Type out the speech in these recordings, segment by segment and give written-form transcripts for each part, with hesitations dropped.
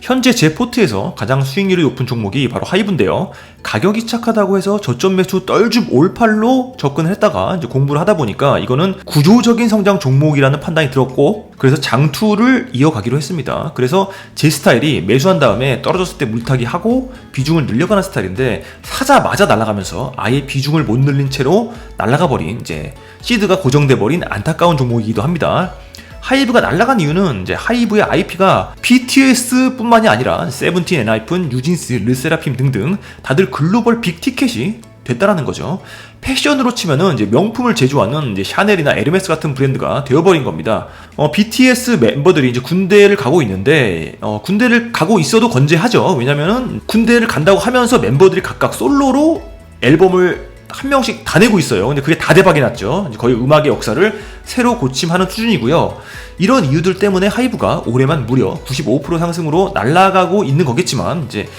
현재 제 포트에서 가장 수익률이 높은 종목이 바로 하이브인데요. 가격이 착하다고 해서 저점 매수 떨줍 올팔로 접근을 했다가 이제 공부를 하다 보니까 이거는 구조적인 성장 종목이라는 판단이 들었고, 그래서 장투를 이어가기로 했습니다. 그래서 제 스타일이 매수한 다음에 떨어졌을 때 물타기 하고 비중을 늘려가는 스타일인데, 사자마자 날아가면서 아예 비중을 못 늘린 채로 날아가 버린, 이제 시드가 고정돼 버린 안타까운 종목이기도 합니다. 하이브가 날아간 이유는 이제 하이브의 IP가 BTS 뿐만이 아니라 세븐틴, 엔하이픈, 뉴진스, 르세라핌 등등 다들 글로벌 빅티켓이 됐다라는 거죠. 패션으로 치면은 이제 명품을 제조하는 이제 샤넬이나 에르메스 같은 브랜드가 되어버린 겁니다. BTS 멤버들이 이제 군대를 가고 있는데, 군대를 가고 있어도 건재하죠. 왜냐면은 군대를 간다고 하면서 멤버들이 각각 솔로로 앨범을 한 명씩 다 내고 있어요. 근데 그게 다 대박이 났죠. 거의 음악의 역사를 새로 고침하는 수준이고요. 이런 이유들 때문에 하이브가 올해만 무려 95% 상승으로 날아가고 있는 거겠지만, 이제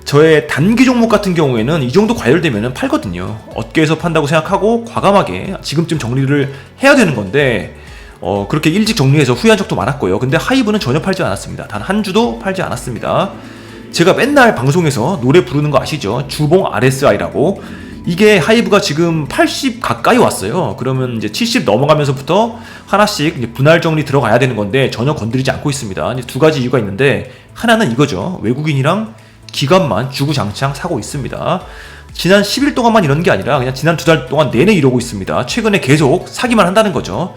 저의 단기 종목 같은 경우에는 이 정도 과열되면 팔거든요. 업계에서 판다고 생각하고 과감하게 지금쯤 정리를 해야 되는 건데, 그렇게 일찍 정리해서 후회한 적도 많았고요. 근데 하이브는 전혀 팔지 않았습니다. 단 한 주도 팔지 않았습니다. 제가 맨날 방송에서 노래 부르는 거 아시죠? 주봉 RSI라고. 이게 하이브가 지금 80 가까이 왔어요. 그러면 이제 70 넘어가면서부터 하나씩 이제 분할 정리 들어가야 되는 건데 전혀 건드리지 않고 있습니다. 이제 두 가지 이유가 있는데, 하나는 이거죠. 외국인이랑 기관만 주구장창 사고 있습니다. 지난 10일 동안만 이런 게 아니라 그냥 지난 두 달 동안 내내 이러고 있습니다. 최근에 계속 사기만 한다는 거죠.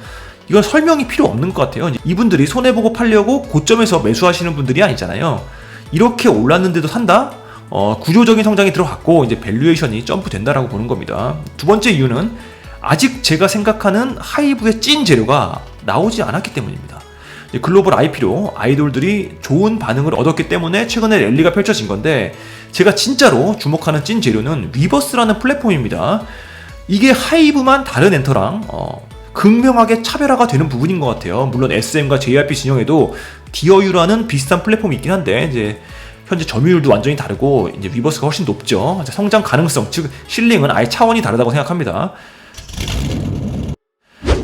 이건 설명이 필요 없는 것 같아요. 이분들이 손해보고 팔려고 고점에서 매수하시는 분들이 아니잖아요. 이렇게 올랐는데도 산다? 구조적인 성장이 들어갔고 이제 밸류에이션이 점프된다라고 보는 겁니다. 두 번째 이유는 아직 제가 생각하는 하이브의 찐 재료가 나오지 않았기 때문입니다. 글로벌 IP로 아이돌들이 좋은 반응을 얻었기 때문에 최근에 랠리가 펼쳐진 건데, 제가 진짜로 주목하는 찐 재료는 위버스라는 플랫폼입니다. 이게 하이브만 다른 엔터랑 극명하게 차별화가 되는 부분인 것 같아요. 물론 SM과 JYP 진영에도 디어유라는 비슷한 플랫폼이 있긴 한데, 이제 현재 점유율도 완전히 다르고 이제 위버스가 훨씬 높죠. 성장 가능성, 즉 실링은 아예 차원이 다르다고 생각합니다.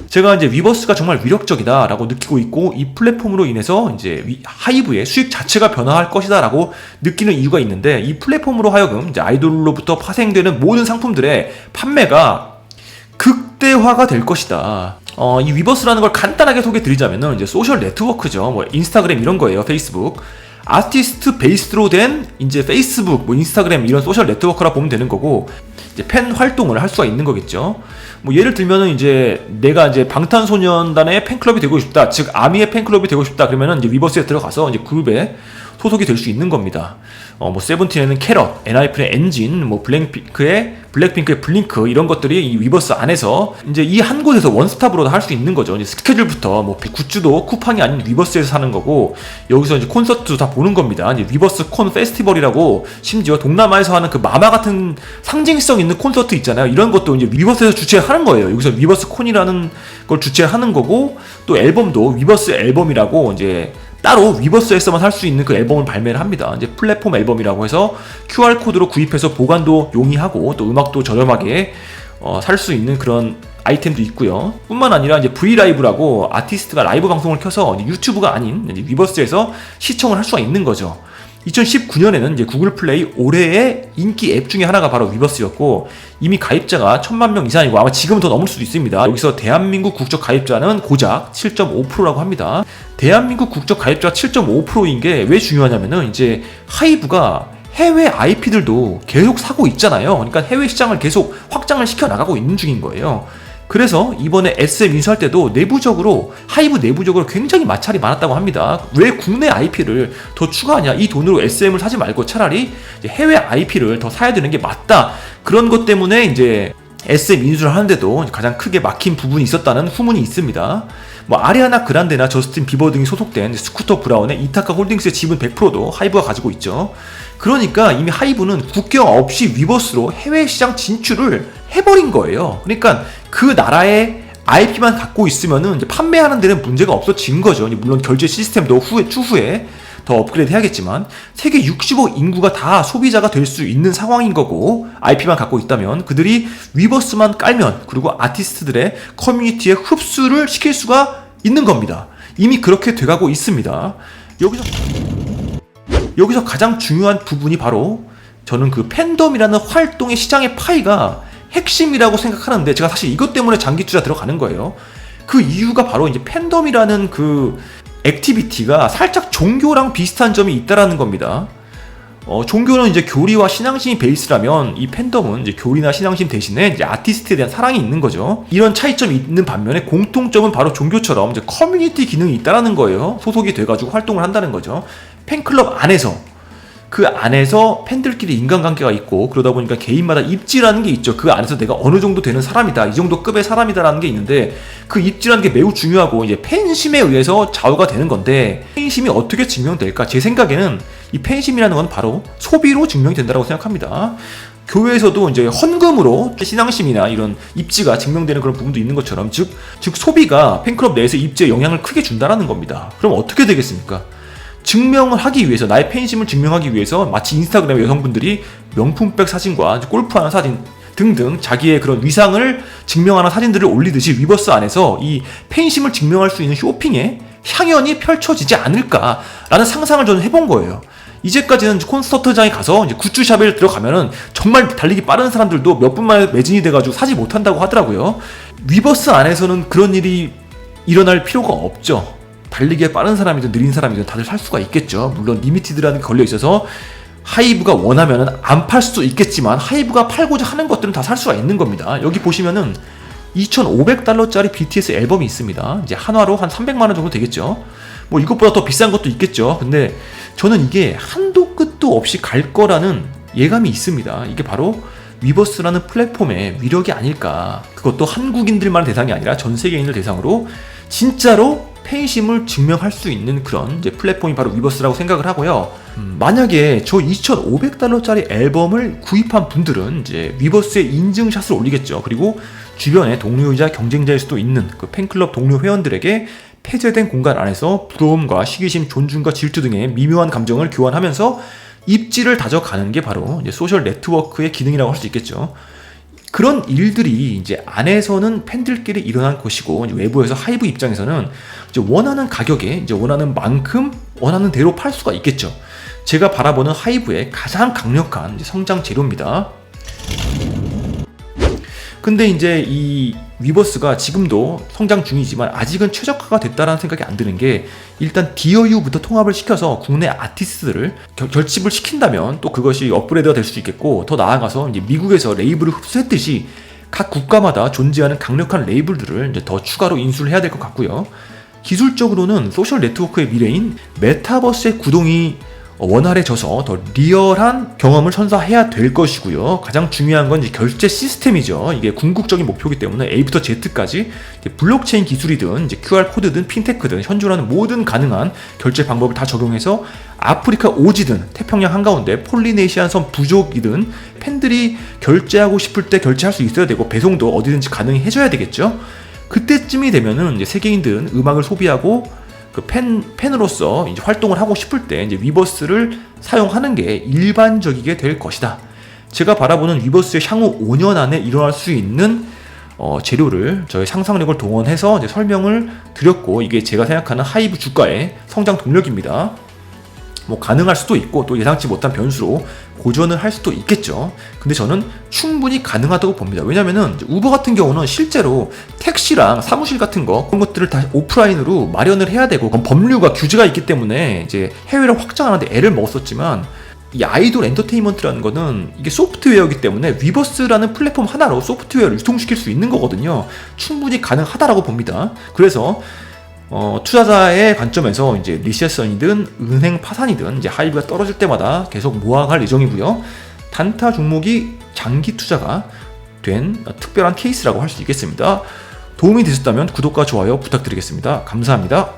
제가 이제 위버스가 정말 위력적이다라고 느끼고 있고, 이 플랫폼으로 인해서 이제 하이브의 수익 자체가 변화할 것이다라고 느끼는 이유가 있는데, 이 플랫폼으로 하여금 이제 아이돌로부터 파생되는 모든 상품들의 판매가 극대화가 될 것이다. 이 위버스라는 걸 간단하게 소개드리자면은 이제 소셜 네트워크죠. 뭐 인스타그램 이런 거예요. 페이스북. 아티스트 베이스로 된 이제 페이스북, 뭐 인스타그램 이런 소셜 네트워크라 보면 되는 거고, 이제 팬 활동을 할 수가 있는 거겠죠. 뭐 예를 들면은 이제 내가 이제 방탄소년단의 팬클럽이 되고 싶다, 즉 아미의 팬클럽이 되고 싶다, 그러면은 이제 위버스에 들어가서 이제 그룹에 소속이 될 수 있는 겁니다. 뭐 세븐틴에는 캐럿, 엔하이픈의 엔진, 뭐 블랙핑크의 블링크 이런 것들이 이 위버스 안에서 이제 이 한 곳에서 원스톱으로 할 수 있는 거죠. 이제 스케줄부터 뭐 굿즈도 쿠팡이 아닌 위버스에서 사는 거고, 여기서 이제 콘서트도 다 보는 겁니다. 이제 위버스 콘 페스티벌이라고, 심지어 동남아에서 하는 그 마마 같은 상징성 있는 콘서트 있잖아요. 이런 것도 이제 위버스에서 주최하는 거예요. 여기서 위버스 콘이라는 걸 주최하는 거고, 또 앨범도 위버스 앨범이라고 이제 따로 위버스에서만 살 수 있는 그 앨범을 발매를 합니다. 이제 플랫폼 앨범이라고 해서 QR코드로 구입해서 보관도 용이하고 또 음악도 저렴하게 살 수 있는 그런 아이템도 있고요. 뿐만 아니라 이제 브이라이브라고 아티스트가 라이브 방송을 켜서 유튜브가 아닌 이제 위버스에서 시청을 할 수가 있는 거죠. 2019년에는 이제 구글 플레이 올해의 인기 앱 중에 하나가 바로 위버스였고, 이미 가입자가 1000만 명 이상이고 아마 지금은 더 넘을 수도 있습니다. 여기서 대한민국 국적 가입자는 고작 7.5%라고 합니다. 대한민국 국적 가입자가 7.5%인 게 왜 중요하냐면은, 이제 하이브가 해외 IP들도 계속 사고 있잖아요. 그러니까 해외 시장을 계속 확장을 시켜 나가고 있는 중인 거예요. 그래서 이번에 SM 인수할 때도 내부적으로, 하이브 내부적으로 굉장히 마찰이 많았다고 합니다. 왜 국내 IP를 더 추가하냐, 이 돈으로 SM을 사지 말고 차라리 해외 IP를 더 사야 되는 게 맞다, 그런 것 때문에 이제 SM 인수를 하는데도 가장 크게 막힌 부분이 있었다는 후문이 있습니다. 뭐 아리아나 그란데나 저스틴 비버 등이 소속된 스쿠터 브라운의 이타카 홀딩스의 지분 100%도 하이브가 가지고 있죠. 그러니까 이미 하이브는 국경 없이 위버스로 해외 시장 진출을 해버린 거예요. 그러니까 그 나라의 IP만 갖고 있으면은 이제 판매하는 데는 문제가 없어진 거죠. 물론 결제 시스템도 추후에 더 업그레이드 해야겠지만, 세계 60억 인구가 다 소비자가 될 수 있는 상황인 거고, IP만 갖고 있다면 그들이 위버스만 깔면, 그리고 아티스트들의 커뮤니티에 흡수를 시킬 수가 있는 겁니다. 이미 그렇게 돼가고 있습니다. 여기서 여기서 가장 중요한 부분이 바로 저는 그 팬덤이라는 활동의 시장의 파이가 핵심이라고 생각하는데, 제가 사실 이것 때문에 장기 투자 들어가는 거예요. 그 이유가 바로 이제 팬덤이라는 그 액티비티가 살짝 종교랑 비슷한 점이 있다라는 겁니다. 종교는 이제 교리와 신앙심이 베이스라면 이 팬덤은 이제 교리나 신앙심 대신에 이제 아티스트에 대한 사랑이 있는 거죠. 이런 차이점이 있는 반면에 공통점은 바로 종교처럼 이제 커뮤니티 기능이 있다라는 거예요. 소속이 돼가지고 활동을 한다는 거죠. 팬클럽 안에서, 그 안에서 팬들끼리 인간관계가 있고, 그러다 보니까 개인마다 입지라는 게 있죠. 그 안에서 내가 어느 정도 되는 사람이다, 이 정도 급의 사람이다라는 게 있는데, 그 입지라는 게 매우 중요하고 이제 팬심에 의해서 좌우가 되는 건데, 팬심이 어떻게 증명될까? 제 생각에는 이 팬심이라는 건 바로 소비로 증명이 된다고 생각합니다. 교회에서도 이제 헌금으로 신앙심이나 이런 입지가 증명되는 그런 부분도 있는 것처럼, 즉 소비가 팬클럽 내에서 입지에 영향을 크게 준다라는 겁니다. 그럼 어떻게 되겠습니까? 증명을 하기 위해서, 나의 팬심을 증명하기 위해서 마치 인스타그램 여성분들이 명품백 사진과 골프하는 사진 등등 자기의 그런 위상을 증명하는 사진들을 올리듯이 위버스 안에서 이 팬심을 증명할 수 있는 쇼핑에 향연이 펼쳐지지 않을까라는 상상을 저는 해본 거예요. 이제까지는 콘서트장에 가서 이제 굿즈샵에 들어가면은 정말 달리기 빠른 사람들도 몇 분 만에 매진이 돼가지고 사지 못한다고 하더라고요. 위버스 안에서는 그런 일이 일어날 필요가 없죠. 달리기에 빠른 사람이든 느린 사람이든 다들 살 수가 있겠죠. 물론 리미티드라는 게 걸려 있어서 하이브가 원하면은 안 팔 수도 있겠지만, 하이브가 팔고자 하는 것들은 다 살 수가 있는 겁니다. 여기 보시면은 $2,500짜리 BTS 앨범이 있습니다. 이제 한화로 한 300만원 정도 되겠죠. 뭐 이것보다 더 비싼 것도 있겠죠. 근데 저는 이게 한도 끝도 없이 갈 거라는 예감이 있습니다. 이게 바로 위버스라는 플랫폼의 위력이 아닐까. 그것도 한국인들만의 대상이 아니라 전 세계인을 대상으로 진짜로 팬심을 증명할 수 있는 그런 이제 플랫폼이 바로 위버스라고 생각을 하고요. 만약에 저 $2,500짜리 앨범을 구입한 분들은 이제 위버스에 인증샷을 올리겠죠. 그리고 주변에 동료이자 경쟁자일 수도 있는 그 팬클럽 동료 회원들에게 폐쇄된 공간 안에서 부러움과 시기심, 존중과 질투 등의 미묘한 감정을 교환하면서 입지를 다져가는 게 바로 이제 소셜 네트워크의 기능이라고 할 수 있겠죠. 그런 일들이 이제 안에서는 팬들끼리 일어난 것이고, 이제 외부에서 하이브 입장에서는 이제 원하는 가격에, 이제 원하는 만큼, 원하는 대로 팔 수가 있겠죠. 제가 바라보는 하이브의 가장 강력한 이제 성장 재료입니다. 근데 이제 이 위버스가 지금도 성장 중이지만 아직은 최적화가 됐다라는 생각이 안 드는 게, 일단 DAU부터 통합을 시켜서 국내 아티스트들을 결집을 시킨다면 또 그것이 업그레이드가 될 수 있겠고, 더 나아가서 이제 미국에서 레이블을 흡수했듯이 각 국가마다 존재하는 강력한 레이블들을 이제 더 추가로 인수를 해야 될 것 같고요. 기술적으로는 소셜 네트워크의 미래인 메타버스의 구동이 원활해져서 더 리얼한 경험을 선사해야 될 것이고요. 가장 중요한 건 이제 결제 시스템이죠. 이게 궁극적인 목표이기 때문에 A부터 Z까지 블록체인 기술이든 이제 QR코드든 핀테크든 현존하는 모든 가능한 결제 방법을 다 적용해서 아프리카 오지든 태평양 한가운데 폴리네시안 섬 부족이든 팬들이 결제하고 싶을 때 결제할 수 있어야 되고, 배송도 어디든지 가능해져야 되겠죠. 그때쯤이 되면은 이제 세계인들은 음악을 소비하고 그 팬으로서 이제 활동을 하고 싶을 때 이제 위버스를 사용하는 게 일반적이게 될 것이다. 제가 바라보는 위버스의 향후 5년 안에 일어날 수 있는 재료를 저의 상상력을 동원해서 이제 설명을 드렸고, 이게 제가 생각하는 하이브 주가의 성장 동력입니다. 뭐 가능할 수도 있고 또 예상치 못한 변수로 고전을 할 수도 있겠죠. 근데 저는 충분히 가능하다고 봅니다. 왜냐면은 우버 같은 경우는 실제로 택시랑 사무실 같은 거, 그런 것들을 다 오프라인으로 마련을 해야 되고, 그건 법률과 규제가 있기 때문에 이제 해외로 확장하는데 애를 먹었었지만, 이 아이돌 엔터테인먼트라는 거는 이게 소프트웨어이기 때문에 위버스라는 플랫폼 하나로 소프트웨어를 유통시킬 수 있는 거거든요. 충분히 가능하다라고 봅니다. 그래서 투자자의 관점에서 이제 리세션이든 은행 파산이든 이제 하이브가 떨어질 때마다 계속 모아갈 예정이고요. 단타 종목이 장기 투자가 된 특별한 케이스라고 할 수 있겠습니다. 도움이 되셨다면 구독과 좋아요 부탁드리겠습니다. 감사합니다.